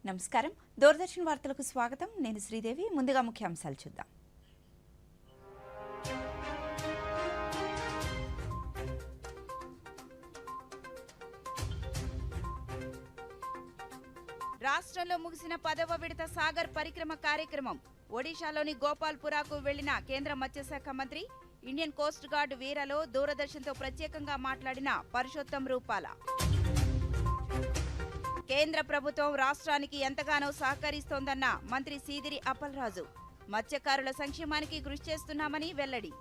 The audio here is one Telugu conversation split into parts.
నమస్కారం దూరదర్శన్ వార్తలకు స్వాగతం నేను శ్రీదేవి ముందుగా ముఖ్యాంశాలు చూద్దాం రాష్ట్రంలో ముగిసిన 10వ విడత సాగర్ పరిక్రమ కార్యక్రమం ఒడిశాలోని గోపాల్పురాకు వెళ్లిన కేంద్ర మత్స్యశాఖ మంత్రి ఇండియన్ కోస్ట్ గార్డ్ వీరాలో దూరదర్శన్తో ప్రత్యేకంగా మాట్లాడిన పరుషోత్తం రూపాల కేంద్ర ప్రభుత్వం రాష్ట్రానికి ఎంతగానో సహకరిస్తోందన్న మంత్రి సీదిరి అప్పలరాజు మత్స్యకారుల సంక్షేమానికి కృషి చేస్తున్నామని వెల్లడి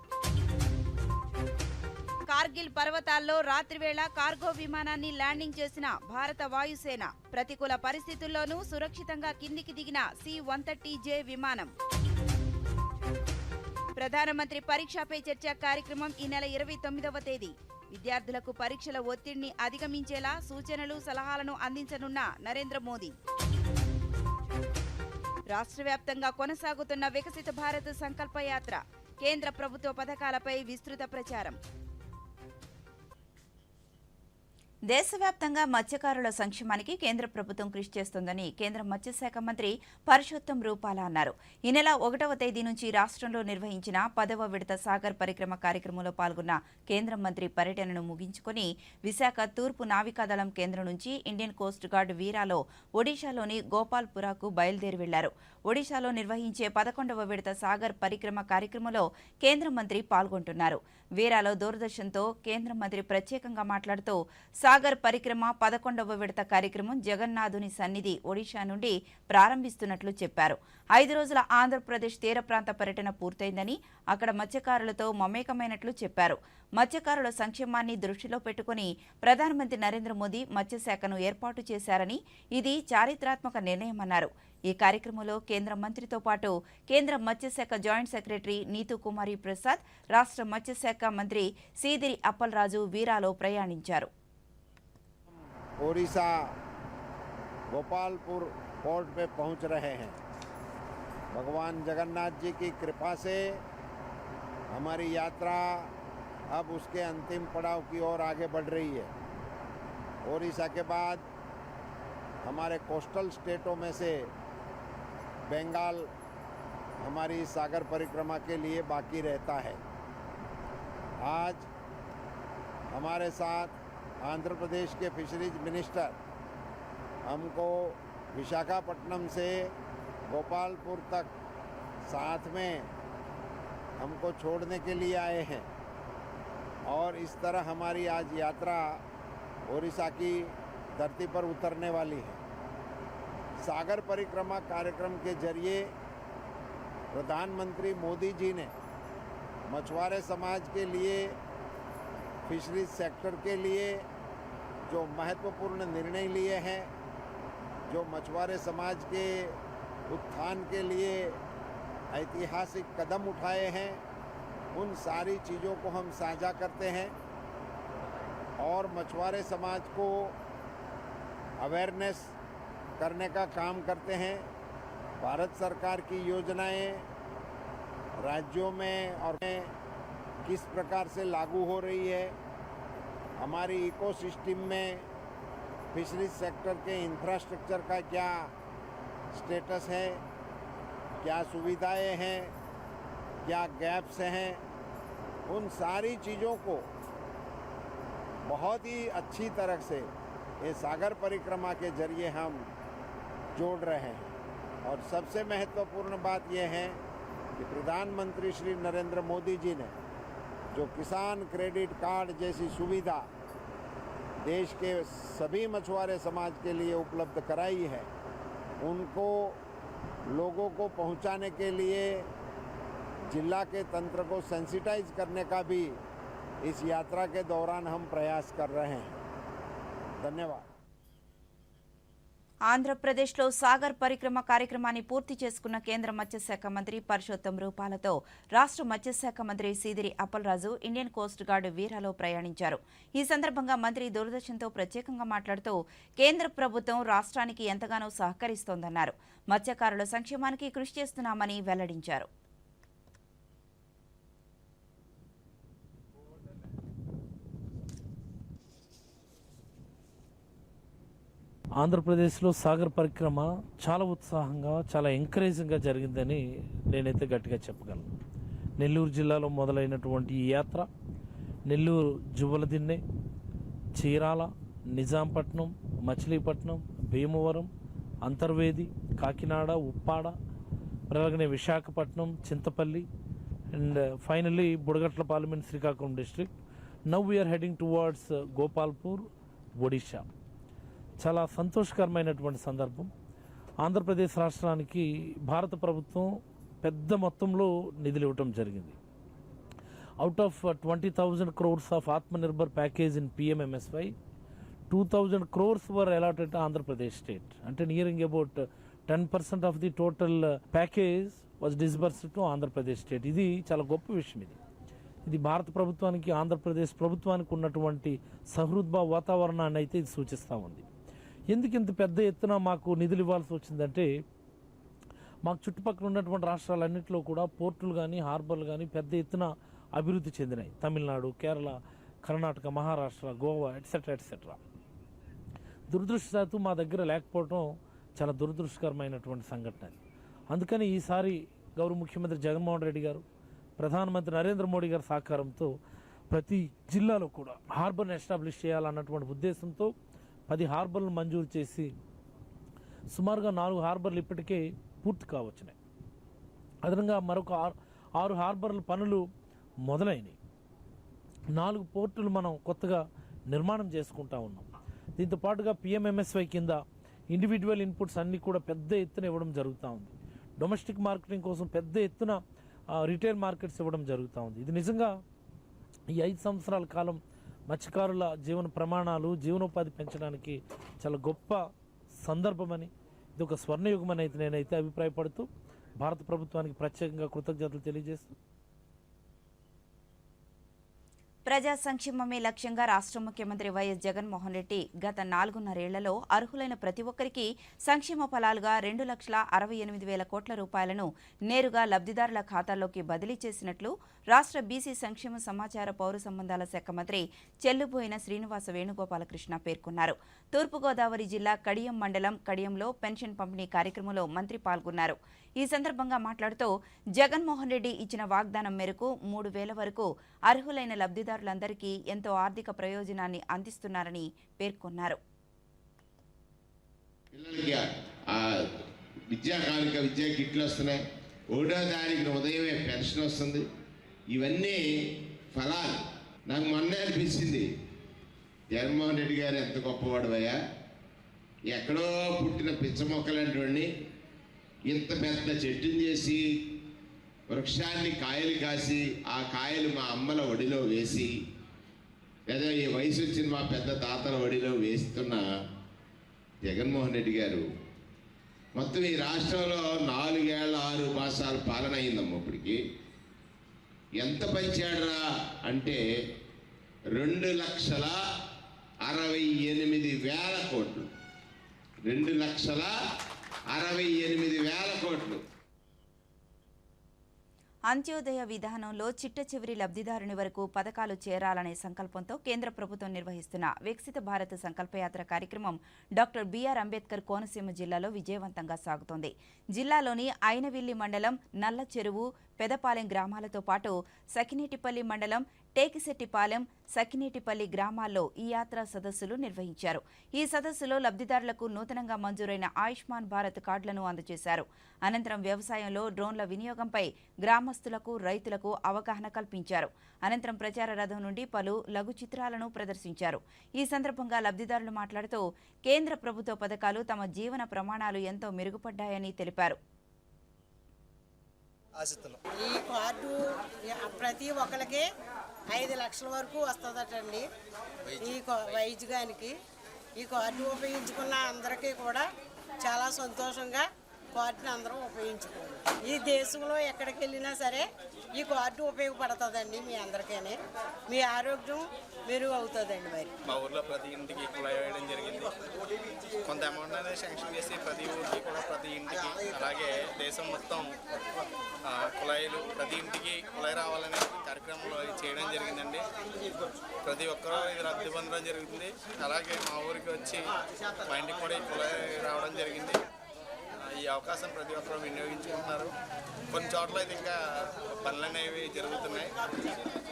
కార్గిల్ పర్వతాల్లో రాత్రివేళ కార్గో విమానాన్ని ల్యాండింగ్ చేసిన భారత వాయుసేన ప్రతికూల పరిస్థితుల్లోనూ సురక్షితంగా కిందికి దిగిన C-130J విమానం ప్రధానమంత్రి పరీక్షపై చర్చ కార్యక్రమం ఈ నెల 29వ తేదీ విద్యార్థులకు పరీక్షల ఒత్తిడిని అధిగమించేలా సూచనలు సలహాలను అందించనున్న నరేంద్ర మోదీ రాష్ట్ర వ్యాప్తంగా కొనసాగుతున్న వికసిత భారత్ సంకల్ప యాత్ర కేంద్ర ప్రభుత్వ పథకాలపై విస్తృత ప్రచారం దేశవ్యాప్తంగా మత్స్యకారుల సంక్షేమానికి కేంద్ర ప్రభుత్వం కృషి చేస్తోందని కేంద్ర మత్స్యశాఖ మంత్రి పరుషోత్తం రూపాల అన్నారు. ఈ నెల 1వ తేదీ నుంచి రాష్ట్రంలో నిర్వహించిన 10వ విడత సాగర్ పరిక్రమ కార్యక్రమంలో పాల్గొన్న కేంద్ర మంత్రి పర్యటనను ముగించుకుని విశాఖ తూర్పు నావికాదళం కేంద్రం నుంచి ఇండియన్ కోస్ట్ గార్డ్ వీరాలో ఒడిశాలోని గోపాల్పురాకు బయలుదేరి వెళ్లారు. ఒడిశాలో నిర్వహించే 11వ విడత సాగర్ పరిక్రమ కార్యక్రమంలో కేంద్ర మంత్రి పాల్గొంటున్నారు. వీరాలో దూరదర్శన్తో కేంద్ర మంత్రి ప్రత్యేకంగా మాట్లాడుతూ సాగర్ పరిక్రమ 11వ విడత కార్యక్రమం జగన్నాథుని సన్నిధి ఒడిశా నుండి ప్రారంభిస్తున్నట్లు చెప్పారు. 5 రోజుల ఆంధ్రప్రదేశ్ తీర ప్రాంత పర్యటన పూర్తయిందని అక్కడ మత్స్యకారులతో మమేకమైనట్లు చెప్పారు. మత్స్యకారుల సంక్షేమాన్ని దృష్టిలో పెట్టుకుని ప్రధానమంత్రి నరేంద్ర మోదీ మత్స్యశాఖను ఏర్పాటు చేశారని ఇది చారిత్రాత్మక నిర్ణయమన్నారు. ఈ కార్యక్రమంలో కేంద్ర మంత్రితో పాటు కేంద్ర మత్స్యశాఖ జాయింట్ సెక్రటరీ నీతూ కుమారి ప్రసాద్, రాష్ట్ర మత్స్యశాఖ మంత్రి సీదిరి అప్పలరాజు వీరాలో ప్రయాణించారు. ओडिशा गोपालपुर पोर्ट पे पहुंच रहे हैं। भगवान जगन्नाथ जी की कृपा से हमारी यात्रा अब उसके अंतिम पड़ाव की ओर आगे बढ़ रही है। ओडिशा के बाद हमारे कोस्टल स्टेटों में से बंगाल हमारी सागर परिक्रमा के लिए बाकी रहता है। आज हमारे साथ आंध्र प्रदेश के फिशरीज मिनिस्टर हमको विशाखापट्टनम से गोपालपुर तक साथ में हमको छोड़ने के लिए आए हैं और इस तरह हमारी आज यात्रा ओडिशा की धरती पर उतरने वाली है। सागर परिक्रमा कार्यक्रम के जरिए प्रधानमंत्री मोदी जी ने मछुआरे समाज के लिए, फिशरीज सेक्टर के लिए जो महत्वपूर्ण निर्णय लिए हैं, जो मछुआरे समाज के उत्थान के लिए ऐतिहासिक कदम उठाए हैं, उन सारी चीज़ों को हम साझा करते हैं और मछुआरे समाज को अवेयरनेस करने का काम करते हैं। भारत सरकार की योजनाएं राज्यों में और किस प्रकार से लागू हो रही है, हमारी इकोसिस्टम में फिशरीज सेक्टर के इंफ्रास्ट्रक्चर का क्या स्टेटस है, क्या सुविधाएं हैं, क्या गैप्स हैं, उन सारी चीज़ों को बहुत ही अच्छी तरह से ये सागर परिक्रमा के जरिए हम जोड़ रहे हैं। और सबसे महत्वपूर्ण बात यह है कि प्रधानमंत्री श्री नरेंद्र मोदी जी ने जो किसान क्रेडिट कार्ड जैसी सुविधा देश के सभी मछुआरे समाज के लिए उपलब्ध कराई है, उनको लोगों को पहुंचाने के लिए जिला के तंत्र को सेंसिटाइज करने का भी इस यात्रा के दौरान हम प्रयास कर रहे हैं। धन्यवाद। ఆంధ్రప్రదేశ్లో సాగర్ పరిక్రమ కార్యక్రమాన్ని పూర్తి చేసుకున్న కేంద్ర మత్స్యశాఖ మంత్రి పరుషోత్తం రూపాలతో రాష్ట్ర మత్స్యశాఖ మంత్రి Seediri Appalaraju Indian coast guard వీరాలో ప్రయాణించారు. ఈ సందర్భంగా మంత్రి దూరదర్శన్తో ప్రత్యేకంగా మాట్లాడుతూ కేంద్ర ప్రభుత్వం రాష్ట్రానికి ఎంతగానో సహకరిస్తోందన్నారు. మత్స్యకారుల సంక్షేమానికి కృషి చేస్తున్నామని వెల్లడించారు. ఆంధ్రప్రదేశ్లో సాగర్ పరిక్రమ చాలా ఉత్సాహంగా చాలా ఎంకరేజింగ్గా జరిగిందని నేనైతే గట్టిగా చెప్పగలను. నెల్లూరు జిల్లాలో మొదలైనటువంటి ఈ యాత్ర నెల్లూరు జువ్వలదిన్నె, చీరాల, నిజాంపట్నం, మచిలీపట్నం, భీమవరం, అంతర్వేది, కాకినాడ, ఉప్పాడ, అలాగనే Visakhapatnam, Chintapalli and finally Budagatla parliament Srikakulam district. Now we're heading towards Gopalpur, Odisha. చాలా సంతోషకరమైనటువంటి సందర్భం. ఆంధ్రప్రదేశ్ రాష్ట్రానికి భారత ప్రభుత్వం పెద్ద మొత్తంలో నిధులు ఇవ్వటం జరిగింది. Out of 20,000 crores of Atmanirbhar package in PMMSY, 2,000 crores were allotted to Andhra Pradesh state. అంటే nearing about 10% of the total package was disbursed to Andhra Pradesh state. ఇది చాలా గొప్ప విషయం. ఇది భారత ప్రభుత్వానికి ఆంధ్రప్రదేశ్ ప్రభుత్వానికి ఉన్నటువంటి సహృద్భావ వాతావరణాన్ని అయితే ఇది సూచిస్తూ ఉంది. ఎందుకు ఇంత పెద్ద ఎత్తున మాకు నిధులు ఇవ్వాల్సి వచ్చిందంటే, మాకు చుట్టుపక్కల ఉన్నటువంటి రాష్ట్రాలన్నింటిలో కూడా పోర్టులు కానీ హార్బర్లు కానీ పెద్ద ఎత్తున అభివృద్ధి చెందినాయి. Tamil Nadu, Kerala, Karnataka, Maharashtra, Goa etcetera etcetera. దురదృష్టవశాత్తు మా దగ్గర లేకపోవడం చాలా దురదృష్టకరమైనటువంటి సంఘటన. అందుకని ఈసారి గౌరవ ముఖ్యమంత్రి జగన్మోహన్ రెడ్డి గారు, ప్రధానమంత్రి నరేంద్ర మోడీ గారి సహకారంతో ప్రతి జిల్లాలో కూడా హార్బర్ని ఎస్టాబ్లిష్ చేయాలన్నటువంటి ఉద్దేశంతో 10 హార్బర్లు మంజూరు చేసి సుమారుగా 4 హార్బర్లు ఇప్పటికే పూర్తి కావచ్చున్నాయి. అదనంగా మరొక 6 హార్బర్ల పనులు మొదలైనవి. 4 పోర్టులు మనం కొత్తగా నిర్మాణం చేసుకుంటా ఉన్నాం. దీంతో పాటుగా PMMSY కింద ఇండివిజువల్ ఇన్పుట్స్ అన్నీ కూడా పెద్ద ఎత్తున ఇవ్వడం జరుగుతూ ఉంది. డొమెస్టిక్ మార్కెటింగ్ కోసం పెద్ద ఎత్తున రిటైల్ మార్కెట్స్ ఇవ్వడం జరుగుతూ ఉంది. ఇది నిజంగా ఈ 5 సంవత్సరాల కాలం మత్స్యకారుల జీవన ప్రమాణాలు, జీవనోపాధి పెంచడానికి చాలా గొప్ప సందర్భమని, ఇది ఒక స్వర్ణయుగమని అయితే నేనైతే అభిప్రాయపడుతూ భారత ప్రభుత్వానికి ప్రత్యేకంగా కృతజ్ఞతలు తెలియజేస్తూ, ప్రజా సంక్షేమమే లక్ష్యంగా రాష్ట్ర ముఖ్యమంత్రి వైఎస్ జగన్మోహన్ రెడ్డి గత 4.5 ఏళ్లలో అర్హులైన ప్రతి ఒక్కరికి సంక్షేమ ఫలాలుగా 2,68,000 కోట్ల రూపాయలను నేరుగా లబ్ధిదారుల ఖాతాల్లోకి బదిలీ చేసినట్లు రాష్ట్ర బీసీ సంక్షేమ సమాచార పౌర సంబంధాల శాఖ మంత్రి చెల్లుబోయిన శ్రీనివాస వేణుగోపాలకృష్ణ పేర్కొన్నారు. తూర్పుగోదావరి జిల్లా కడియం మండలం కడియంలో పెన్షన్ పంపిణీ కార్యక్రమంలో మంత్రి పాల్గొన్నారు. ఈ సందర్భంగా మాట్లాడుతూ జగన్మోహన్ రెడ్డి ఇచ్చిన వాగ్దానం మేరకు 3,000 వరకు అర్హులైన లబ్ధిదారులందరికీ ఎంతో ఆర్థిక ప్రయోజనాన్ని అందిస్తున్నారని పేర్కొన్నారు. విద్యా కానుక, విద్యా కిట్లు వస్తున్నాయి. 1వ తారీఖున ఉదయమే పెన్షన్ వస్తుంది. ఇవన్నీ ఫలాలు. నాకు మొన్నే అనిపించింది, జగన్మోహన్ రెడ్డి గారు ఎంత గొప్పవాడువయ్యా, ఎక్కడో పుట్టిన పిచ్చ మొక్కలంటి ఇంత పెద్ద చెట్టుని చేసి వృక్షాన్ని కాయలు కాసి ఆ కాయలు మా అమ్మల ఒడిలో వేసి, లేదా ఈ వయసు వచ్చిన మా పెద్ద తాతల ఒడిలో వేస్తున్న జగన్మోహన్ రెడ్డి గారు మొత్తం ఈ రాష్ట్రంలో 4 ఏళ్ల 6 మాసాల పాలన అయిందమ్మ. ఇప్పటికి ఎంత పంచాడరా అంటే 2,68,000 కోట్లు. 2,68,000 కోట్లు. అంత్యోదయ విధానంలో చిట్ట చివరి లబ్ధిదారుని వరకు పథకాలు చేరాలనే సంకల్పంతో కేంద్ర ప్రభుత్వం నిర్వహిస్తున్న వికసిత భారత్ సంకల్పయాత్ర కార్యక్రమం డాక్టర్ బిఆర్ అంబేద్కర్ కోనసీమ జిల్లాలో విజయవంతంగా సాగుతోంది. జిల్లాలోని ఐనవిల్లి మండలం, నల్ల చెరువు, పెదపాలెం గ్రామాలతో పాటు సకినేటిపల్లి మండలం, టేకిశెట్టిపాలెం, సకినేటిపల్లి గ్రామాల్లో ఈ యాత్రా సదస్సులు నిర్వహించారు. ఈ సదస్సులో లబ్ధిదారులకు నూతనంగా మంజూరైన ఆయుష్మాన్ భారత్ కార్డులను అందజేశారు. అనంతరం వ్యవసాయంలో డ్రోన్ల వినియోగంపై గ్రామస్తులకు, రైతులకు అవగాహన కల్పించారు. అనంతరం ప్రచార రథం నుండి పలు లఘు చిత్రాలను ప్రదర్శించారు. ఈ సందర్భంగా లబ్ధిదారులు మాట్లాడుతూ కేంద్ర ప్రభుత్వ పథకాలు తమ జీవన ప్రమాణాలు ఎంతో మెరుగుపడ్డాయని తెలిపారు. ఈ కార్డు ప్రతి ఒక్కరికి 5 లక్షల వరకు వస్తుందటండి. ఈ వైద్యానికి ఈ కార్డు ఉపయోగించుకున్న అందరికీ కూడా చాలా సంతోషంగా కార్డుని అందరం ఉపయోగించుకోవాలి. ఈ దేశంలో ఎక్కడికి వెళ్ళినా సరే ఈ కార్డు ఉపయోగపడుతుందండి. మీ అందరికీ మీ ఆరోగ్యం మెరుగు అవుతుందండి. మరి మా ఊర్లో ప్రతి ఇంటికి కుళాయి వేయడం జరిగింది. కొంత అమౌంట్ అనేది శాంక్షన్ చేసి ప్రతి ఊరికి కూడా, ప్రతి ఇంటికి, అలాగే దేశం మొత్తం కుళాయిలు ప్రతి ఇంటికి కుళాయి రావాలనే కార్యక్రమంలో చేయడం జరిగిందండి. ప్రతి ఒక్కరూ ఇది రద్దు పొందడం జరుగుతుంది. అలాగే మా ఊరికి వచ్చి మా ఇంటికి కూడా ఈ కుళాయి రావడం జరిగింది. ఈ అవకాశం ప్రతి ఒక్కరు వినియోగించుకుంటున్నారు. కొన్ని చోట్ల అయితే ఇంకా పనులు అనేవి జరుగుతున్నాయి.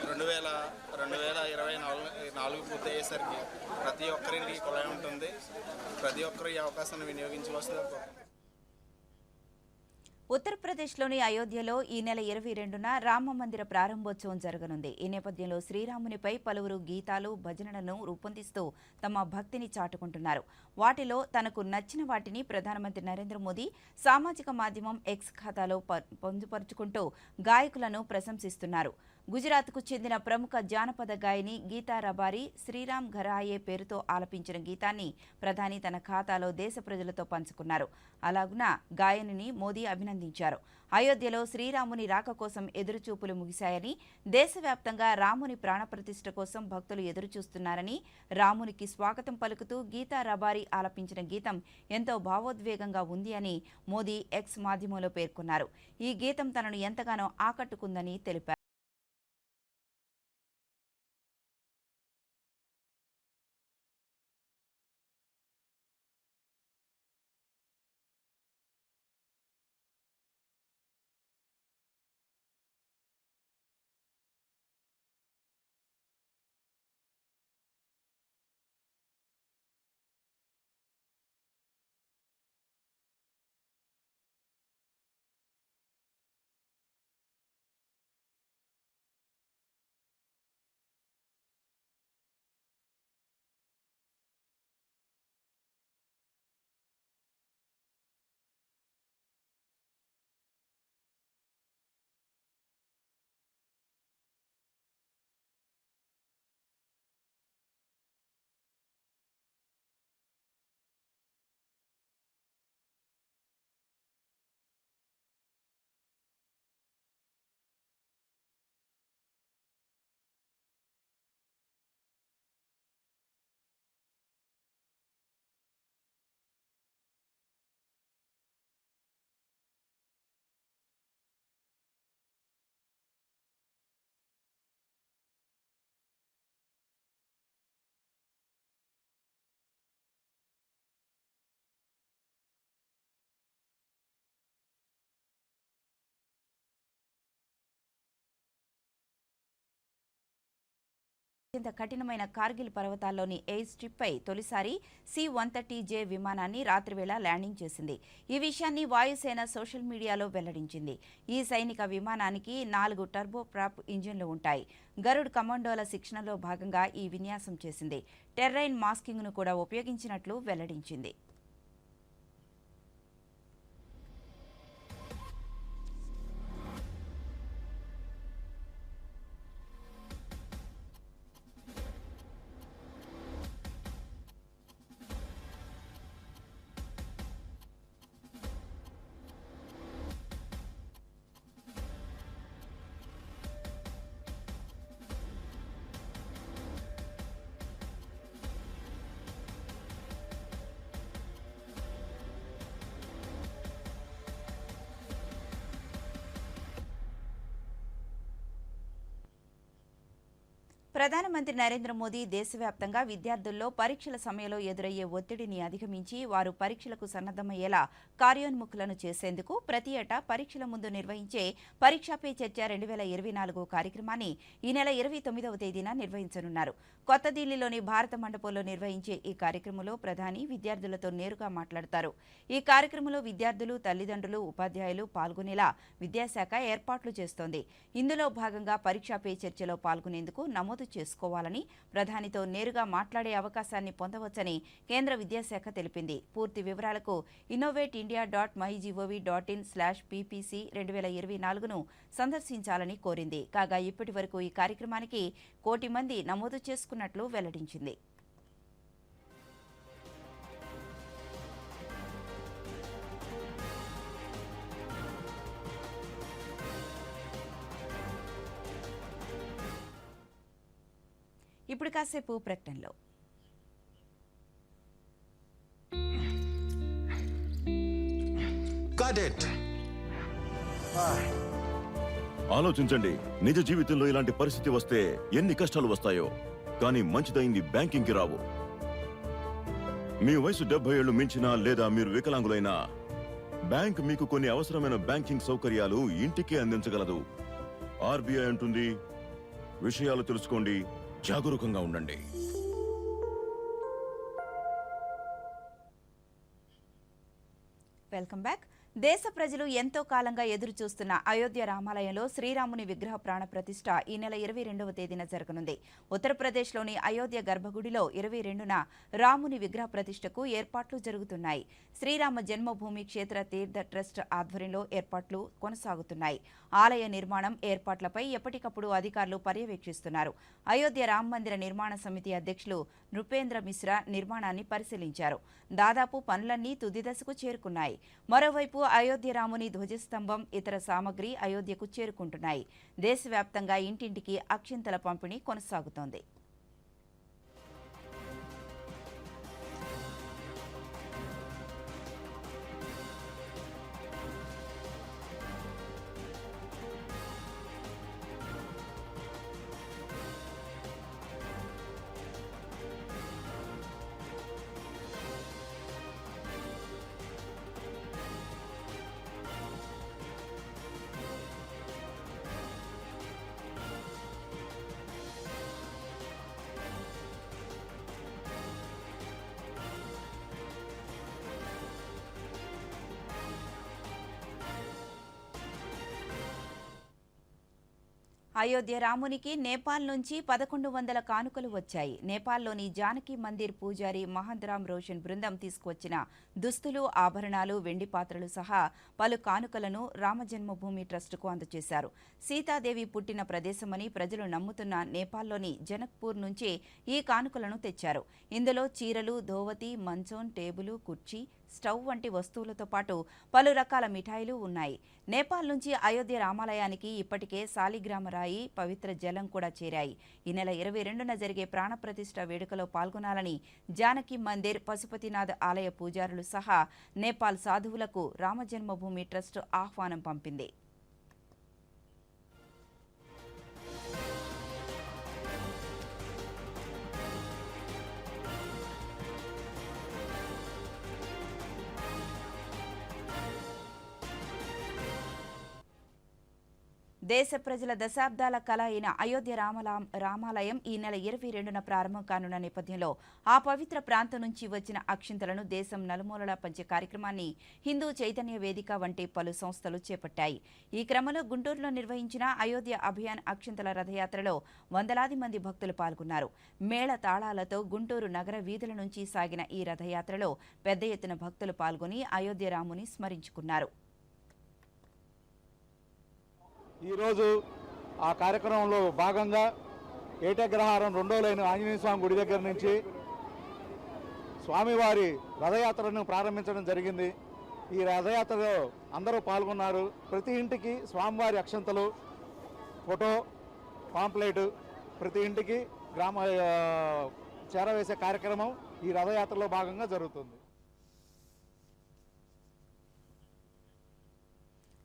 2024 పూర్తయ్యేసరికి ప్రతి ఒక్కరింటికి కుళాయి ఉంటుంది. ప్రతి ఒక్కరు ఈ అవకాశాన్ని వినియోగించుకోవాల్సింది. ఉత్తరప్రదేశ్లోని అయోధ్యలో ఈ నెల 22న రామ మందిర ప్రారంభోత్సవం జరగనుంది. ఈ నేపథ్యంలో శ్రీరామునిపై పలువురు గీతాలు, భజనలను రూపొందిస్తూ తమ భక్తిని చాటుకుంటున్నారు. వాటిలో తనకు నచ్చిన వాటిని ప్రధానమంత్రి నరేంద్ర మోదీ సామాజిక మాధ్యమం ఎక్స్ ఖాతాలో పొందుపరుచుకుంటూ గాయకులను ప్రశంసిస్తున్నారు. గుజరాత్కు చెందిన ప్రముఖ జానపద గాయని గీతా రబారీ శ్రీరామ్ ఘరాయే పేరుతో ఆలపించిన గీతాన్ని ప్రధాని తన ఖాతాలో దేశ ప్రజలతో పంచుకున్నారు. అలాగున గాయనిని మోదీ అభినందించారు. అయోధ్యలో శ్రీరాముని రాక కోసం ఎదురుచూపులు ముగిశాయని, దేశవ్యాప్తంగా రాముని ప్రాణప్రతిష్ఠ కోసం భక్తులు ఎదురుచూస్తున్నారని, రామునికి స్వాగతం పలుకుతూ గీతా రబారీ ఆలపించిన గీతం ఎంతో భావోద్వేగంగా ఉంది అని మోదీ ఎక్స్ మాధ్యమంలో పేర్కొన్నారు. ఈ గీతం తనను ఎంతగానో ఆకట్టుకుందని తెలిపారు. అత్యంత కఠినమైన కార్గిల్ పర్వతాల్లోని ఎయిర్ స్ట్రిప్పై తొలిసారి C-130J విమానాన్ని రాత్రివేళ ల్యాండింగ్ చేసింది. ఈ విషయాన్ని వాయుసేన సోషల్ మీడియాలో వెల్లడించింది. ఈ సైనిక విమానానికి 4 టర్బో ప్రాప్ ఇంజిన్లు ఉంటాయి. గరుడ్ కమాండోల శిక్షణలో భాగంగా ఈ విన్యాసం చేసింది. టెర్రైన్ మాస్కింగ్ను కూడా ఉపయోగించినట్లు వెల్లడించింది. ప్రధానమంత్రి నరేంద్ర మోదీ దేశవ్యాప్తంగా విద్యార్థుల్లో పరీక్షల సమయంలో ఎదురయ్యే ఒత్తిడిని అధిగమించి వారు పరీక్షలకు సన్నద్ధమయ్యేలా కార్యోన్ముఖులను చేసేందుకు ప్రతి ఏటా పరీక్షల ముందు నిర్వహించే పరీక్షా పే చర్చ 2024 కార్యక్రమాన్ని ఈ నెల 29వ తేదీన నిర్వహించనున్నారు. కొత్త ఢిల్లీలోని భారత మండపంలో నిర్వహించే ఈ కార్యక్రమంలో ప్రధాని విద్యార్థులతో నేరుగా మాట్లాడతారు. ఈ కార్యక్రమంలో విద్యార్థులు, తల్లిదండ్రులు, ఉపాధ్యాయులు పాల్గొనేలా విద్యాశాఖ ఏర్పాట్లు చేస్తోంది. ఇందులో భాగంగా పరీక్షా పే చర్చలో పాల్గొనేందుకు నమోదు చేసుకోవాలని, ప్రధానితో నేరుగా మాట్లాడే అవకాశాన్ని పొందవచ్చని కేంద్ర విద్యాశాఖ తెలిపింది. పూర్తి వివరాలకు innovateindia.mygov.in/ppc 2024ను సందర్శించాలని కోరింది. కాగా ఇప్పటి వరకు ఈ కార్యక్రమానికి 1 కోటి మంది నమోదు చేసుకున్నట్లు వెల్లడించింది. ఇప్పుడు కాసేపు ప్రకటనలో. ఆలోచించండి, నిజ జీవితంలో ఇలాంటి పరిస్థితి వస్తే ఎన్ని కష్టాలు వస్తాయో. కానీ మంచిదైంది బ్యాంకింగ్కి రావు. మీ వయసు 70 ఏళ్లు మించినా లేదా మీరు వికలాంగులైనా బ్యాంక్ మీకు కొన్ని అవసరమైన బ్యాంకింగ్ సౌకర్యాలు ఇంటికే అందించగలదు. ఆర్బీఐ అంటుంది, విషయాలు తెలుసుకోండి, జాగరూకంగా ఉండండి. Welcome back. దేశ ప్రజలు ఎంతో కాలంగా ఎదురు చూస్తున్న అయోధ్య రామాలయంలో శ్రీరాముని విగ్రహ ప్రాణ ప్రతిష్ఠ ఈ నెల 22వ తేదీన జరగనుంది. ఉత్తరప్రదేశ్లోని అయోధ్య గర్భగుడిలో 22న రాముని విగ్రహ ప్రతిష్ఠకు ఏర్పాట్లు జరుగుతున్నాయి. శ్రీరామ జన్మభూమి క్షేత్ర తీర్థ ట్రస్ట్ ఆధ్వర్యంలో ఏర్పాట్లు కొనసాగుతున్నాయి. ఆలయ నిర్మాణం ఏర్పాట్లపై ఎప్పటికప్పుడు అధికారులు పర్యవేక్షిస్తున్నారు. అయోధ్య రామ మందిర నిర్మాణ సమితి అధ్యక్షులు నృపేంద్ర మిశ్రా నిర్మాణాన్ని పరిశీలించారు. దాదాపు పనులన్నీ తుది దశకు చేరుకున్నాయి. మరోవైపు అయోధ్య రాముని ధ్వజస్తంభం, ఇతర సామగ్రి అయోధ్యకు చేరుకుంటున్నాయి. దేశవ్యాప్తంగా ఇంటింటికి అక్షింతల పంపిణీ కొనసాగుతోంది. అయోధ్య రామునికి నేపాల్ నుంచి 1100 కానుకలు వచ్చాయి. నేపాల్లోని జానకి మందిర్ పూజారి మహంతరామ్ రోషన్ బృందం తీసుకువచ్చిన దుస్తులు, ఆభరణాలు, వెండి పాత్రలు సహా పలు కానుకలను రామజన్మభూమి ట్రస్టుకు అందజేశారు. సీతాదేవి పుట్టిన ప్రదేశమని ప్రజలు నమ్ముతున్న నేపాల్లోని జనక్పూర్ నుంచి ఈ కానుకలను తెచ్చారు. ఇందులో చీరలు, ధోవతి, మంచం, టేబుల్, కుర్చీ, స్టవ్ వంటి వస్తువులతో పాటు పలు రకాల మిఠాయిలు ఉన్నాయి. నేపాల్ నుంచి అయోధ్య రామాలయానికి ఇప్పటికే శాలిగ్రామ రాయి, పవిత్ర జలం కూడా చేరాయి. ఈ నెల 22న జరిగే ప్రాణప్రతిష్ఠ వేడుకలో పాల్గొనాలని జానకి మందిర్, పశుపతినాథ్ ఆలయ పూజారులు సహా నేపాల్ సాధువులకు రామజన్మభూమి ట్రస్ట్ ఆహ్వానం పంపింది. దేశ ప్రజల దశాబ్దాల కల అయిన అయోధ్య రామాలయం ఈ నెల 22న ప్రారంభం కానున్న నేపథ్యంలో ఆ పవిత్ర ప్రాంతం నుంచి వచ్చిన అక్షింతలను దేశం నలుమూలలా పంచే కార్యక్రమాన్ని హిందూ చైతన్య వేదిక వంటి పలు సంస్థలు చేపట్టాయి. ఈ క్రమంలో గుంటూరులో నిర్వహించిన అయోధ్య అభియాన్ అక్షింతల రథయాత్రలో వందలాది మంది భక్తులు పాల్గొన్నారు. మేళ తాళాలతో గుంటూరు నగర వీధుల నుంచి సాగిన ఈ రథయాత్రలో పెద్ద ఎత్తున భక్తులు పాల్గొని అయోధ్య రాముని స్మరించుకున్నారు. ఈరోజు ఆ కార్యక్రమంలో భాగంగా ఏటగ్రహారం 2వ లైన్ ఆంజనేయ స్వామి గుడి దగ్గర నుంచి స్వామివారి రథయాత్రను ప్రారంభించడం జరిగింది. ఈ రథయాత్రలో అందరూ పాల్గొన్నారు. ప్రతి ఇంటికి స్వామివారి అక్షంతలు, ఫోటో, పాంప్లెట్ ప్రతి ఇంటికి చేరవేసే కార్యక్రమం ఈ రథయాత్రలో భాగంగా జరుగుతుంది.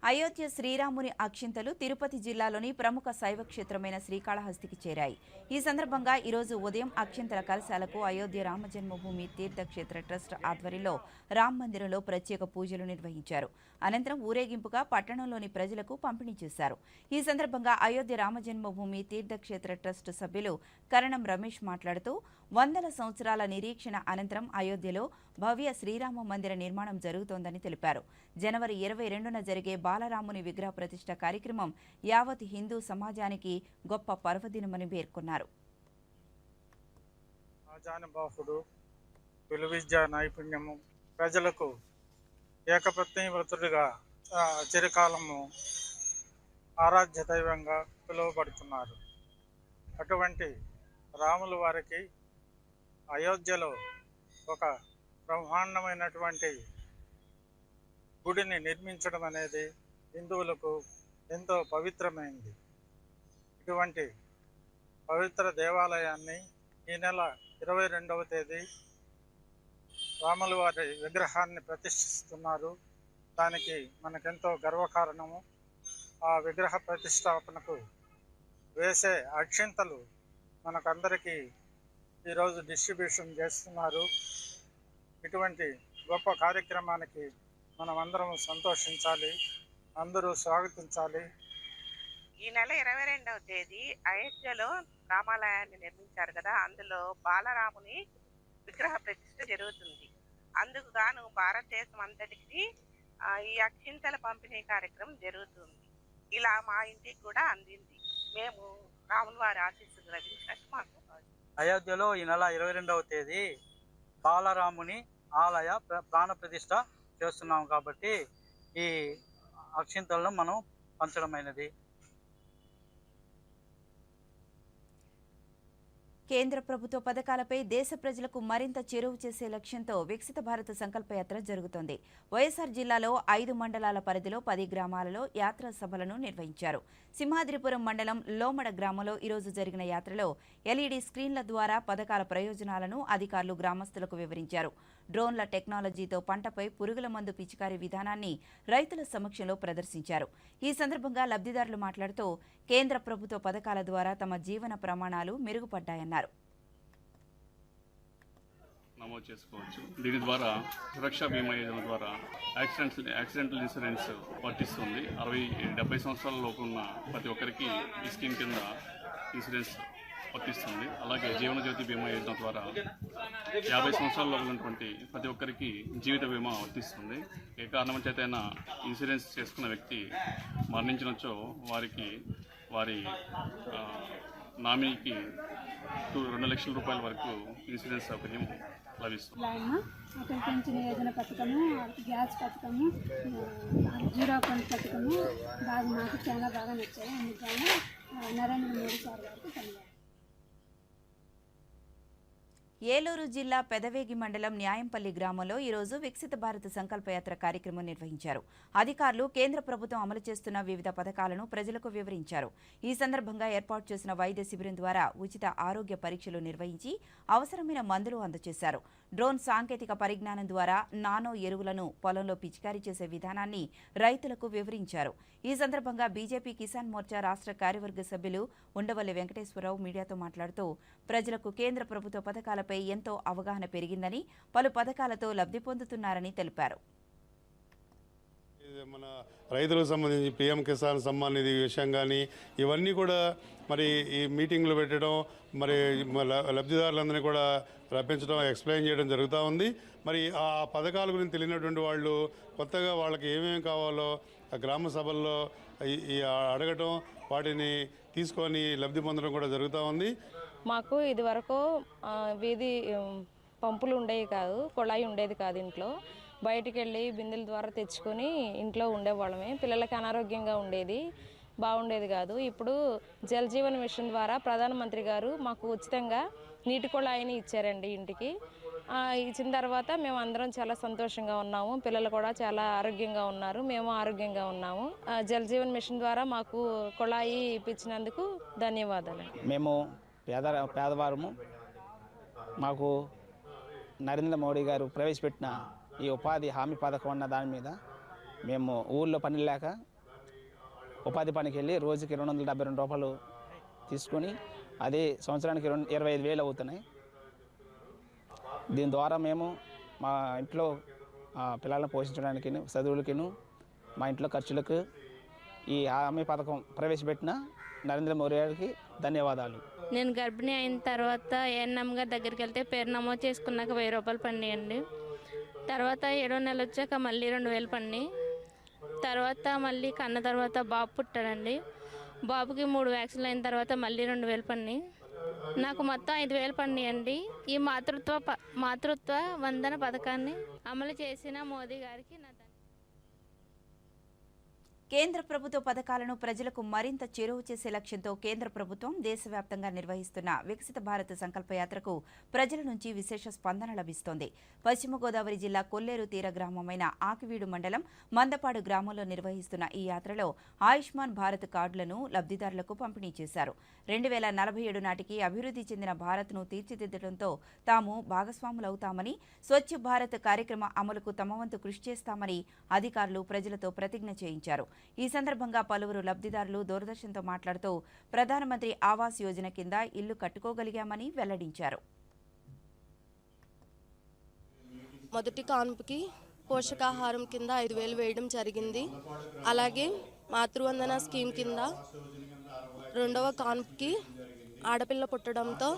అయోధ్య శ్రీరాముని అక్షింతలు తిరుపతి జిల్లాలోని ప్రముఖ శైవ క్షేత్రమైన శ్రీకాళహస్తికి చేరాయి. ఈ సందర్భంగా ఈరోజు ఉదయం అక్షింతల కలశాలకు అయోధ్య రామజన్మభూమి తీర్థక్షేత్ర ట్రస్ట్ ఆధ్వర్యంలో రామ మందిరంలో ప్రత్యేక పూజలు నిర్వహించారు. అనంతరం ఊరేగింపుగా పట్టణంలోని ప్రజలకు పంపిణీ చేశారు. ఈ సందర్భంగా అయోధ్య రామజన్మభూమి తీర్థక్షేత్ర ట్రస్ట్ సభ్యులు కరణం రమేష్ మాట్లాడుతూ 100 సంవత్సరాల నిరీక్షణ అనంతరం అయోధ్యలో భవ్య శ్రీరామ మందిర నిర్మాణం జరుగుతోందని తెలిపారు. జనవరి 22న జరిగే బాలరాముని విగ్రహ ప్రతిష్ఠ కార్యక్రమం యావత్ హిందూ సమాజానికి గొప్ప పర్వదినమని పేర్కొన్నారు. ఆజానుబాహుడు, విలువిద్య నైపుణ్యము ప్రజలకు ఏకపత్నివ్రతుడిగా చిరకాలము ఆరాధ్య దైవంగా పిలువబడుతున్నారు. అటువంటి రాముల వారికి అయోధ్యలో ఒక బ్రహ్మాండమైనటువంటి గుడిని నిర్మించడం అనేది హిందువులకు ఎంతో పవిత్రమైంది. ఇటువంటి పవిత్ర దేవాలయాన్ని ఈ నెల 22వ తేదీ రాముల వారి విగ్రహాన్ని ప్రతిష్ఠిస్తున్నారు. దానికి మనకెంతో గర్వకారణము. ఆ విగ్రహ ప్రతిష్టాపనకు వేసే అక్షింతలు మనకందరికీ ఈరోజు డిస్ట్రిబ్యూషన్ చేస్తున్నారు. ఇటువంటి గొప్ప కార్యక్రమానికి మనం అందరం సంతోషించాలి, అందరూ స్వాగతించాలి. ఈ నెల 22వ తేదీ అయోధ్యలో రామాలయాన్ని నిర్మించారు కదా, అందులో బాలరాముని విగ్రహ ప్రతిష్ఠ జరుగుతుంది. అందుకు గాను భారతదేశం అంతటికి ఈ అక్షింతల పంపిణీ కార్యక్రమం జరుగుతుంది. ఇలా మా ఇంటికి కూడా అందింది. మేము రాముల వారి ఆశీస్సులు లభించినట్టు మాకు అయోధ్యలో ఈ నెల 22వ తేదీ బాలరాముని ఆలయ ప్రాణ ప్రతిష్ఠ చేస్తున్నాం కాబట్టి ఈ అక్షింతలను మనం పంచడమైనది. కేంద్ర ప్రభుత్వ పథకాలపై దేశ ప్రజలకు మరింత చేరువ చేసే లక్ష్యంతో వికసిత భారత సంకల్పయాత్ర జరుగుతోంది. వైఎస్ఆర్ జిల్లాలో 5 మండలాల పరిధిలో 10 గ్రామాలలో యాత్రా సభలను నిర్వహించారు. సింహాద్రిపురం మండలం లోమడ గ్రామంలో ఈరోజు జరిగిన యాత్రలో ఎల్ఈడీ స్క్రీన్ల ద్వారా పథకాల ప్రయోజనాలను అధికారులు గ్రామస్తులకు వివరించారు. డ్రోన్ల టెక్నాలజీతో పంటపై పురుగుల మందు పిచికారీ విధానాన్ని రైతుల సమక్షంలో ప్రదర్శించారు. ఈ సందర్భంగా లబ్ధిదారులు మాట్లాడుతూ కేంద్ర ప్రభుత్వ పథకాల ద్వారా తమ జీవన ప్రమాణాలు మెరుగుపడ్డాయన్నారు. నమోదు చేసుకోవచ్చు. దీని ద్వారా సురక్షా బీమా యోజన ద్వారా యాక్సిడెంటల్ ఇన్సూరెన్స్ వర్తిస్తుంది. 70 సంవత్సరాల లోపు ఉన్న ప్రతి ఒక్కరికి ఈ స్కీమ్ కింద ఇన్సూరెన్స్ వర్తిస్తుంది. అలాగే జీవన జ్యోతి బీమా యోజన ద్వారా 50 సంవత్సరాల లోపు ఉన్నటువంటి ప్రతి ఒక్కరికి జీవిత బీమా వర్తిస్తుంది. ఏ కారణం చేతైనా ఇన్సూరెన్స్ చేసుకున్న వ్యక్తి మరణించినచో వారికి వారి నామినీకి 2 లక్షల రూపాయల వరకు ఇన్సూరెన్స్ సౌకర్యం లభిస్తుంది. అటల్ పెన్షన్ యోజన పథకము, గ్యాస్ పథకము, జీరో అకౌంట్ పథకము మాకు చాలా బాగా నచ్చాయి. అందుకని నరేంద్ర మోడీ సార్ గారికి ధన్యవాదాలు. ఏలూరు జిల్లా పెదవేగి మండలం న్యాయంపల్లి గ్రామంలో ఈరోజు వికసిత భారత సంకల్పయాత్ర కార్యక్రమం నిర్వహించారు. అధికారులు కేంద్ర ప్రభుత్వం అమలు చేస్తున్న వివిధ పథకాలను ప్రజలకు వివరించారు. ఈ సందర్భంగా ఏర్పాటు చేసిన వైద్య శిబిరం ద్వారా ఉచిత ఆరోగ్య పరీక్షలు నిర్వహించి అవసరమైన మందులు అందజేశారు. డ్రోన్ సాంకేతిక పరిజ్ఞానం ద్వారా నానో ఎరువులను పొలంలో పిచికారీ చేసే విధానాన్ని రైతులకు వివరించారు. ఈ సందర్భంగా బీజేపీ కిసాన్ మోర్చా రాష్ట్ర కార్యవర్గ సభ్యులు ఉండవల్లి వెంకటేశ్వరరావు మీడియాతో మాట్లాడుతూ ప్రజలకు కేంద్ర ప్రభుత్వ పథకాలపై ఎంతో అవగాహన పెరిగిందని, పలు పథకాలతో లబ్ధి పొందుతున్నారని తెలిపారు. మన రైతులకు సంబంధించి పీఎం కిసాన్ సమ్మాన్ నిధి విషయం కానీ ఇవన్నీ కూడా మరి ఈ మీటింగ్లు పెట్టడం, మరి లబ్ధిదారులందరినీ కూడా రప్పించడం, ఎక్స్ప్లెయిన్ చేయడం జరుగుతూ ఉంది. మరి ఆ పథకాల గురించి తెలియనటువంటి వాళ్ళు కొత్తగా వాళ్ళకి ఏమేమి కావాలో గ్రామ సభల్లో అడగటం, వాటిని తీసుకొని లబ్ధి పొందడం కూడా జరుగుతూ ఉంది. మాకు ఇదివరకు వీధి పంపులు ఉండేవి కాదు, కుళాయి ఉండేది కాదు. ఇంట్లో బయటికి వెళ్ళి బిందెల ద్వారా తెచ్చుకొని ఇంట్లో ఉండేవాళ్ళమే. పిల్లలకి అనారోగ్యంగా ఉండేది, బాగుండేది కాదు. ఇప్పుడు జల్ జీవన్ మిషన్ ద్వారా ప్రధానమంత్రి గారు మాకు ఉచితంగా నీటి కుళాయిని ఇచ్చారండి ఇంటికి. ఇచ్చిన తర్వాత మేము అందరం చాలా సంతోషంగా ఉన్నాము. పిల్లలు కూడా చాలా ఆరోగ్యంగా ఉన్నారు, మేము ఆరోగ్యంగా ఉన్నాము. జల్ జీవన్ మిషన్ ద్వారా మాకు కుళాయి ఇప్పించినందుకు ధన్యవాదాలు. మేము పేదవారము. మాకు నరేంద్ర మోడీ గారు ప్రవేశపెట్టిన ఈ ఉపాధి హామీ పథకం అన్న దాని మీద మేము ఊళ్ళో పని లేక ఉపాధి పనికి వెళ్ళి రోజుకి 272 రూపాయలు తీసుకొని అదే సంవత్సరానికి 25,000 అవుతున్నాయి. దీని ద్వారా మేము మా ఇంట్లో పిల్లలను పోషించడానికి, చదువులకిను, మా ఇంట్లో ఖర్చులకు ఈ హామీ పథకం ప్రవేశపెట్టిన నరేంద్ర మోడీ గారికి ధన్యవాదాలు. నేను గర్భిణీ అయిన తర్వాత ఏఎన్ఎం గారి దగ్గరికి వెళ్తే పేరు నమోదు చేసుకున్నాక 1000 రూపాయలు పడినాయండి. తర్వాత 7వ నెల వచ్చాక మళ్ళీ 2,000 పడినాయి. తర్వాత మళ్ళీ కన్న తర్వాత బాబు పుట్టాడండి. బాబుకి 3 వ్యాక్సిన్లు అయిన తర్వాత మళ్ళీ 2,000 పడినాయి. నాకు మొత్తం 5,000 పడినాయండి. ఈ మాతృత్వ వందన పథకాన్ని అమలు చేసిన మోదీ గారికి నా కేంద్ర ప్రభుత్వ పథకాలను ప్రజలకు మరింత చేరువ చేసే లక్ష్యంతో కేంద్ర ప్రభుత్వం దేశవ్యాప్తంగా నిర్వహిస్తున్న వికసిత భారత సంకల్పయాత్రకు ప్రజల నుంచి విశేష స్పందన లభిస్తోంది. పశ్చిమ గోదావరి జిల్లా కొల్లేరు తీర గ్రామమైన ఆకివీడు మండలం మందపాడు గ్రామంలో నిర్వహిస్తున్న ఈ యాత్రలో ఆయుష్మాన్ భారత్ కార్డులను లబ్ధిదారులకు పంపిణీ చేశారు. 2047 నాటికి అభివృద్ధి చెందిన భారత్ను తీర్చిదిద్దడంతో తాము భాగస్వాములవుతామని, స్వచ్ఛ భారత్ కార్యక్రమ అమలుకు తమ వంతు కృషి చేస్తామని అధికారులు ప్రజలతో ప్రతిజ్ఞ చేయించారు. ఈ సందర్భంగా పలువురు లబ్ధిదారులు దూరదర్శన్తో మాట్లాడుతూ ప్రధానమంత్రి ఆవాస్ యోజన కింద ఇల్లు కట్టుకోగలిగామని వెల్లడించారు. మొదటి కాన్పుకి పోషకాహారం కింద 5,000 వేయడం జరిగింది. అలాగే మాతృవందన స్కీమ్ కింద రెండవ కాన్పుకి ఆడపిల్ల పుట్టడంతో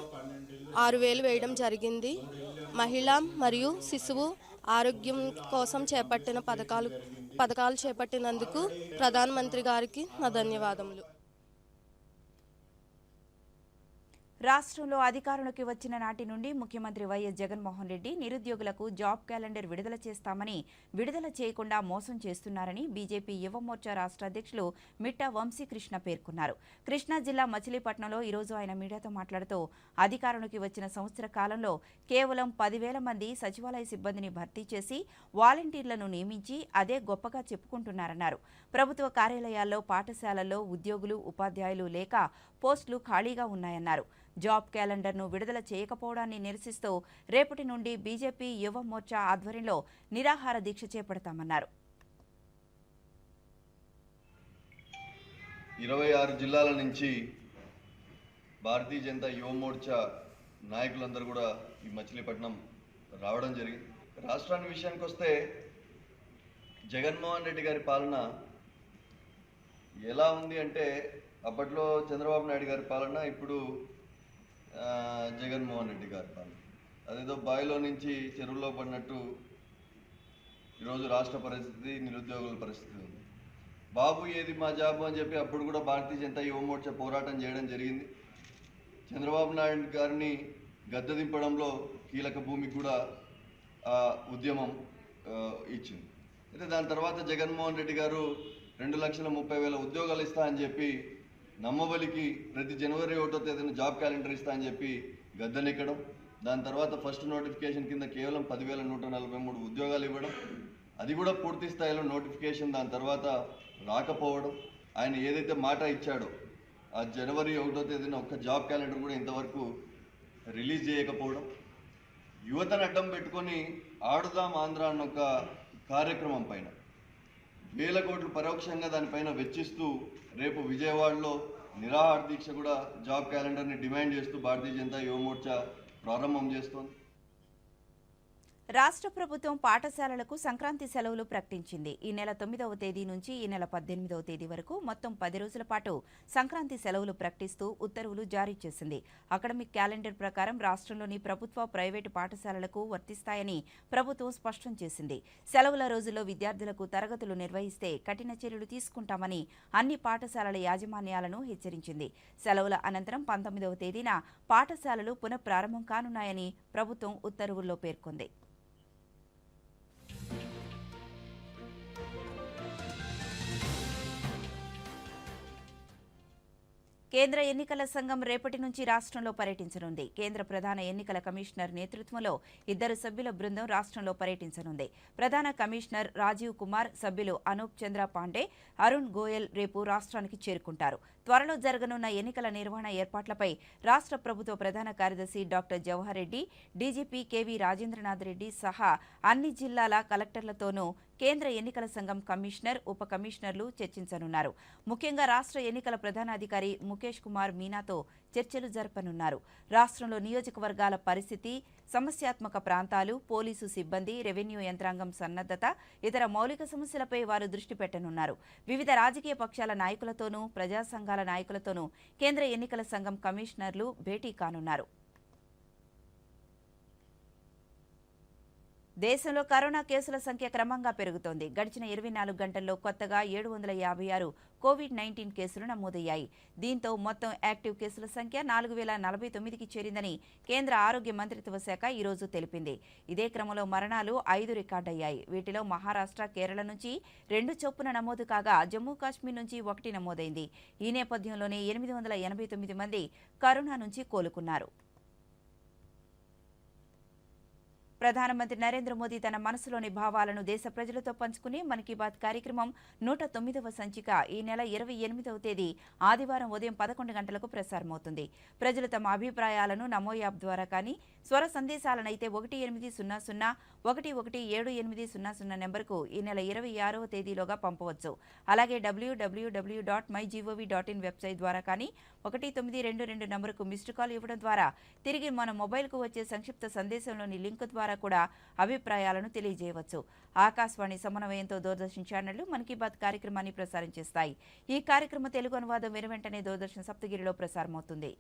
6,000 వేయడం జరిగింది. మహిళ మరియు శిశువు ఆరోగ్యం కోసం చేపట్టిన పథకాలు చేపట్టినందుకు ప్రధానమంత్రి గారికి నా ధన్యవాదములు. రాష్ట్రంలో అధికారంలోకి వచ్చిన నాటి నుండి ముఖ్యమంత్రి వైఎస్ జగన్మోహన్ రెడ్డి నిరుద్యోగులకు జాబ్ క్యాలెండర్ విడుదల చేస్తామని విడుదల చేయకుండా మోసం చేస్తున్నారని బీజేపీ యువమోర్చా రాష్ట్ర అధ్యక్షులు మిట్టా వంశీకృష్ణ పేర్కొన్నారు. కృష్ణా జిల్లా మచిలీపట్నంలో ఈరోజు ఆయన మీడియాతో మాట్లాడుతూ అధికారంలోకి వచ్చిన సంవత్సర కాలంలో కేవలం 10,000 మంది సచివాలయ సిబ్బందిని భర్తీ చేసి వాలంటీర్లను నియమించి అదే గొప్పగా చెప్పుకుంటున్నారన్నారు. ప్రభుత్వ కార్యాలయాల్లో పాఠశాలల్లో ఉద్యోగులు ఉపాధ్యాయులు లేక పోస్టులు ఖాళీగా ఉన్నాయన్నారు. జాబ్ క్యాలెండర్ను విడుదల చేయకపోవడాన్ని నిరసిస్తూ రేపటి నుండి బీజేపీ యువ మోర్చా ఆధ్వర్యంలో నిరాహార దీక్ష చేపడతామన్నారు. 26 జిల్లాల నుంచి భారతీయ జనతా యువ మోర్చా నాయకులందరూ కూడా ఈ మచిలీపట్నం రావడం జరిగింది. రాష్ట్రాన్ని విషయానికి వస్తే జగన్మోహన్ రెడ్డి గారి పాలన ఎలా ఉంది అంటే అప్పట్లో చంద్రబాబు నాయుడు గారి పాలన, ఇప్పుడు జగన్మోహన్ రెడ్డి గారి పాలన. అదేదో బావిలో నుంచి చెరువులో పడినట్టు ఈరోజు రాష్ట్ర పరిస్థితి, నిరుద్యోగుల పరిస్థితి ఉంది. బాబు ఏది మా జాబు అని చెప్పి అప్పుడు కూడా భారతీయ జనతా యువ మోర్చా పోరాటం చేయడం జరిగింది. చంద్రబాబు నాయుడు గారిని గద్దె దింపడంలో కీలక భూమి కూడా ఉద్యమం ఇచ్చింది. అయితే దాని తర్వాత జగన్మోహన్ రెడ్డి గారు 2,30,000 ఉద్యోగాలు ఇస్తా అని చెప్పి నమ్మబలికి ప్రతి జనవరి 1వ తేదీన జాబ్ క్యాలెండర్ ఇస్తా అని చెప్పి గద్దెనెక్కడం, దాని తర్వాత ఫస్ట్ నోటిఫికేషన్ కింద కేవలం 10,143 ఉద్యోగాలు ఇవ్వడం, అది కూడా పూర్తి స్థాయిలో నోటిఫికేషన్ దాని తర్వాత రాకపోవడం, ఆయన ఏదైతే మాట ఇచ్చాడో ఆ జనవరి 1వ తేదీన ఒక్క జాబ్ క్యాలెండర్ కూడా ఇంతవరకు రిలీజ్ చేయకపోవడం, యువతను అడ్డం పెట్టుకొని ఆడుదాం ఆంధ్ర అన్న ఒక కార్యక్రమం పైన వేల కోట్లు పరోక్షంగా దానిపైన వెచ్చిస్తూ రేపు విజయవాడలో నిరాహార దీక్ష కూడా జాబ్ క్యాలెండర్ని డిమాండ్ చేస్తూ భారతీయ జనతా యువ మోర్చా ప్రారంభం చేస్తోంది. రాష్ట్ర ప్రభుత్వం పాఠశాలలకు సంక్రాంతి సెలవులు ప్రకటించింది. ఈ నెల 9వ తేదీ నుంచి ఈ నెల 18వ తేదీ వరకు మొత్తం 10 రోజుల పాటు సంక్రాంతి సెలవులు ప్రకటిస్తూ ఉత్తర్వులు జారీ చేసింది. అకాడమిక్ క్యాలెండర్ ప్రకారం రాష్ట్రంలోని ప్రభుత్వ, ప్రైవేటు పాఠశాలలకు వర్తిస్తాయని ప్రభుత్వం స్పష్టం చేసింది. సెలవుల రోజుల్లో విద్యార్థులకు తరగతులు నిర్వహిస్తే కఠిన చర్యలు తీసుకుంటామని అన్ని పాఠశాలల యాజమాన్యాలను హెచ్చరించింది. సెలవుల అనంతరం 19వ తేదీన పాఠశాలలు పునఃప్రారంభం కానున్నాయని ప్రభుత్వం ఉత్తర్వుల్లో పేర్కొంది. కేంద్ర ఎన్నికల సంఘం రేపటి నుంచి రాష్ట్రంలో పర్యటించనుంది. కేంద్ర ప్రధాన ఎన్నికల కమిషనర్ నేతృత్వంలో 2 సభ్యుల బృందం రాష్ట్రంలో పర్యటించనుంది. ప్రధాన కమిషనర్ రాజీవ్ కుమార్, సభ్యులు అనూప్ చంద్ర పాండే, అరుణ్ గోయల్ రేపు రాష్ట్రానికి చేరుకుంటారు. త్వరలో జరగనున్న ఎన్నికల నిర్వహణ ఏర్పాట్లపై రాష్ట్ర ప్రభుత్వ ప్రధాన కార్యదర్శి doctor Jawahar Reddy, DGP KV Rajendranath Reddy సహా అన్ని జిల్లాల కలెక్టర్లతోనూ కేంద్ర ఎన్నికల సంఘం కమిషనర్, ఉప కమిషనర్లు చర్చించనున్నారు. ముఖ్యంగా రాష్ట్ర ఎన్నికల ప్రధానాధికారి ముఖేష్ కుమార్ మీనాతో చర్చలు జరపనున్నారు. రాష్ట్రంలో నియోజకవర్గాల పరిస్థితి, సమస్యాత్మక ప్రాంతాలు, పోలీసు సిబ్బంది, రెవెన్యూ యంత్రాంగం సన్నద్ధత, ఇతర మౌలిక సమస్యలపై వారు దృష్టి పెట్టనున్నారు. వివిధ రాజకీయ పక్షాల నాయకులతోనూ, ప్రజా సంఘాల నాయకులతోనూ కేంద్ర ఎన్నికల సంఘం కమిషనర్లు భేటీ కానున్నారు. దేశంలో కరోనా కేసుల సంఖ్య క్రమంగా పెరుగుతోంది. గడిచిన 24 గంటల్లో కొత్తగా 756 కోవిడ్-19 కేసులు నమోదయ్యాయి. దీంతో మొత్తం యాక్టివ్ కేసుల సంఖ్య 4,049కి చేరిందని కేంద్ర ఆరోగ్య మంత్రిత్వ శాఖ ఈరోజు తెలిపింది. ఇదే క్రమంలో మరణాలు 5 రికార్డయ్యాయి. వీటిలో మహారాష్ట్ర, కేరళ నుంచి 2 చొప్పున నమోదు కాగా జమ్మూ కాశ్మీర్ నుంచి 1 నమోదైంది. ఈ నేపథ్యంలోనే 889 మంది కరోనా నుంచి కోలుకున్నారు. ప్రధానమంత్రి నరేంద్ర మోదీ తన మనసులోని భావాలను దేశ ప్రజలతో పంచుకునే మన్ కీ బాత్ కార్యక్రమం 109వ సంచిక ఈ నెల 28వ తేదీ ఆదివారం ఉదయం 11 గంటలకు ప్రసారమవుతుంది. ప్రజలు తమ అభిప్రాయాలను నమో యాప్ ద్వారా కానీ, స్వర సందేశాలనైతే 1800 నెంబర్కు ఈ నెల 26వ తేదీలోగా పంపవచ్చు. అలాగే www.mygov.in వెబ్సైట్ ద్వారా కానీ 1922 నంబర్కు మిస్డ్ కాల్ ఇవ్వడం ద్వారా తిరిగి మన మొబైల్కు వచ్చే సంక్షిప్త సందేశంలోని లింక్ ద్వారా కూడా అభిప్రాయాలను తెలియజేయవచ్చు. ఆకాశవాణి సమన్వయంతో దూరదర్శన్ ఛానళ్లు మన్ కీ బాత్ కార్యక్రమాన్ని ప్రసారం చేస్తాయి. ఈ కార్యక్రమ తెలుగు అనువాదం వెనువెంటనే దూరదర్శన్ సప్తగిరిలో ప్రసారమవుతుంది.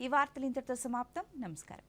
ఈ వార్తలు ఇంతటితో సమాప్తం. నమస్కారం.